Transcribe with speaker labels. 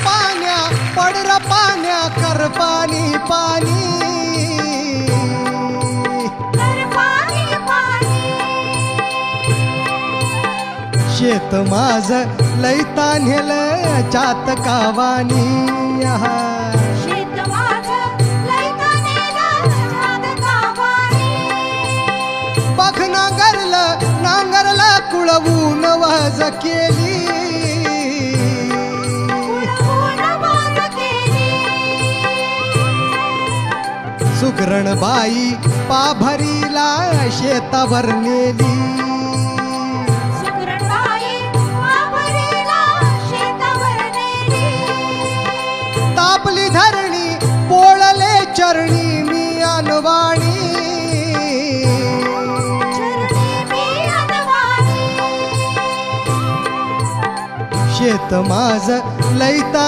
Speaker 1: पाण्या पडर पाण्या कर पाणी पाणी शेत माझ लई तान्हेल जात कावानी
Speaker 2: शेत माझं लई तान्हेल जात कावानी
Speaker 1: बघ नांगरला कुळवून वाज केली सुगरण बाई पाभरीला शेतावर नेली तापली धरणी पोळले चरणी मी अनवाणी शेत माझ लई